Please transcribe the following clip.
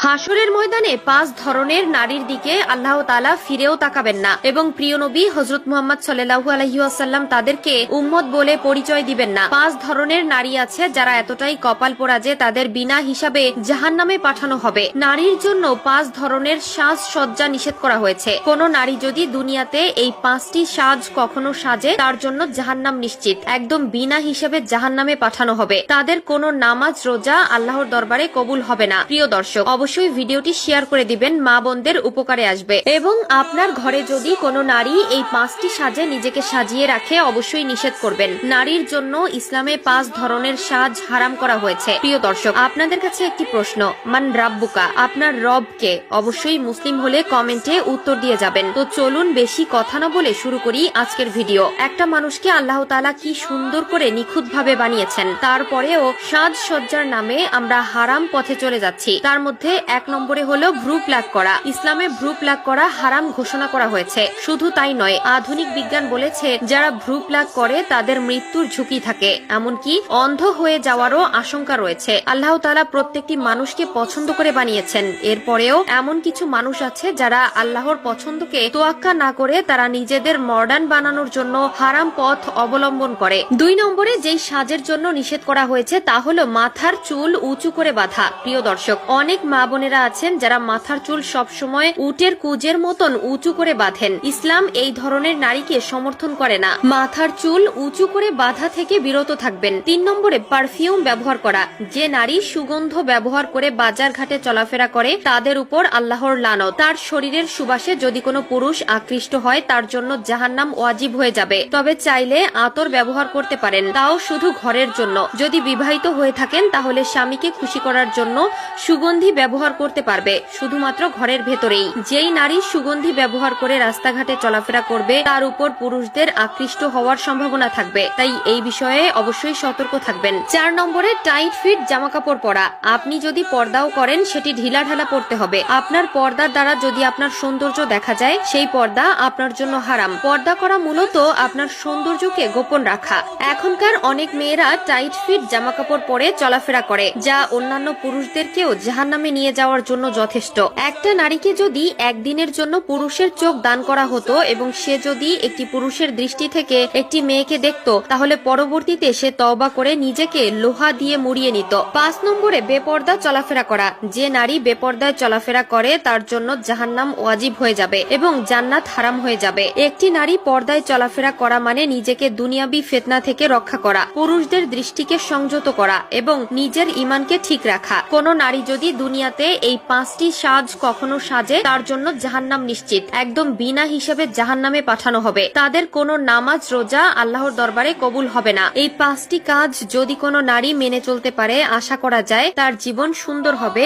হাসরের ময়দানে 5 ধরনের নারীর দিকে আল্লাহ তাআলা ফিরেও তাকাবেন না এবং প্রিয় নবী হযরত মুহাম্মদ সাল্লাল্লাহু আলাইহি ওয়াসাল্লাম তাদেরকে উম্মত বলে পরিচয় দিবেন না। 5 ধরনের নারী আছে যারা এতটাই কপাল পোড়া যে তাদের বিনা হিসাবে জাহান্নামে পাঠানো হবে। নারীর জন্য 5 ধরনের সাজসজ্জা নিষেধ করা হয়েছে। কোন নারী যদি দুনিয়াতে এই 5টি সাজ কখনো সাজে তার জন্য জাহান্নাম নিশ্চিত, একদম বিনা হিসাবে জাহান্নামে পাঠানো হবে। তাদের কোনো নামাজ রোজা আল্লাহর দরবারে কবুল হবে না। প্রিয় দর্শক, অবশ্যই ভিডিওটি শেয়ার করে দিবেন, মা বোনদের উপকারে আসবে। এবং আপনার ঘরে যদি কোনো নারী এই 5টি সাজে নিজেকে সাজিয়ে রাখে অবশ্যই নিষেধ করবেন। নারীর জন্য ইসলামে 5 ধরনের সাজ হারাম করা হয়েছে। প্রিয় দর্শক, আপনাদের কাছে একটি প্রশ্ন, মান রাব্বুকা, আপনার রব কে? অবশ্যই মুসলিম হলে কমেন্টে উত্তর দিয়ে যাবেন। তো চলুন বেশি কথা না বলে শুরু করি আজকের ভিডিও। একটা মানুষকে আল্লাহ তাআলা কি সুন্দর করে নিখুঁতভাবে বানিয়েছেন, তারপরেও সাজসজ্জার নামে আমরা হারাম পথে চলে যাচ্ছি। তার মধ্যে 1 নম্বরে হলো ভ্রু প্লাক করা। ইসলামে ভ্রু প্লাক করা হারাম ঘোষণা করা হয়েছে। শুধু তাই নয়, আধুনিক বিজ্ঞান বলেছে যারা ভ্রু প্লাক করে তাদের মৃত্যুর ঝুঁকি থাকে, এমনকি অন্ধ হয়ে যাওয়ারও আশঙ্কা রয়েছে। আল্লাহ তাআলা প্রত্যেকটি মানুষকে পছন্দ করে বানিয়েছেন, এরপরেও এমন কিছু মানুষ আছে যারা আল্লাহর পছন্দকে তোয়াক্কা না করে তারা নিজেদের মডার্ন বানানোর জন্য হারাম পথ অবলম্বন করে। 2 নম্বরে যেই সাজের জন্য নিষেধ করা হয়েছে তা হলো মাথার চুল উঁচু করে বাঁধা। প্রিয় দর্শক, অনেক মা বোনেরা আছেন যারা মাথার চুল সবসময় উটের কুজের মতন উঁচু করে বাঁধেন। ইসলাম এই ধরনের নারীকে সমর্থন করে না। মাথার চুল উঁচু করে বাঁধা থেকে বিরত থাকবেন। 3 নম্বরে পারফিউম ব্যবহার করা। যে নারী সুগন্ধ ব্যবহার করে বাজার ঘাটে চলাফেরা করে তাদের উপর আল্লাহর লানত। তার শরীরের সুবাসে যদি কোনো পুরুষ আকৃষ্ট হয় তার জন্য জাহান্নাম ওয়াজিব হয়ে যাবে। তবে চাইলে আতর ব্যবহার করতে পারেন, তাও শুধু ঘরের জন্য। যদি বিবাহিত হয়ে থাকেন তাহলে স্বামীকে খুশি করার জন্য সুগন্ধি ব্যবহার করতে পারবে, শুধুমাত্র ঘরের ভেতরেই। যেই নারী সুগন্ধি ব্যবহার করে রাস্তাঘাটে চলাফেরা করবে তার উপর পুরুষদের আকৃষ্ট হওয়ার সম্ভাবনা থাকবে, তাই এই বিষয়ে অবশ্যই সতর্ক থাকবেন। 4 নম্বরে টাইট ফিট জামা কাপড় পরা। আপনি যদি পর্দাও করেন সেটি ঢিলা ঢালা পড়তে হবে। আপনার পর্দার দ্বারা যদি আপনার সৌন্দর্য দেখা যায় সেই পর্দা আপনার জন্য হারাম। পর্দা করা মূলত আপনার সৌন্দর্যকে গোপন রাখা। এখনকার অনেক মেয়েরা টাইট ফিট জামা কাপড় পরে চলাফেরা করে, যা অন্যান্য পুরুষদেরকেও জাহান্নামে নিয়ে যাওয়ার জন্য যথেষ্ট। একটা নারীকে যদি একদিনের জন্য পুরুষের চোখ দান করা হতো এবং সে যদি একটি পুরুষের দৃষ্টি থেকে একটি মেয়েকে দেখত তাহলে পরবর্তীতে সে তওবা করে নিজেকে লোহা দিয়ে মুড়িয়ে নিত। 5 নম্বরে বেপর্দা চলাফেরা করা। যে নারী বেপর্দায় চলাফেরা করে তার জন্য জাহান্নাম ওয়াজিব হয়ে যাবে এবং জান্নাত হারাম হয়ে যাবে। একটি নারী পর্দায় চলাফেরা করা মানে নিজেকে দুনিয়াবি ফিতনা থেকে রক্ষা করা, পুরুষদের দৃষ্টিকে সংযত করা এবং নিজের ঈমানকে ঠিক রাখা। কোন নারী যদি দুনিয়াতে এই 5টি সাজ কখনো সাজে তার জন্য জাহান্নাম নিশ্চিত, একদম বিনা হিসাবে জাহান্নামে পাঠানো হবে। তাদের কোনো নামাজ রোজা আল্লাহর দরবারে কবুল হবে না। এই 5টি কাজ যদি কোনো নারী মেনে চলতে পারে আশা করা যায় তার জীবন সুন্দর হবে।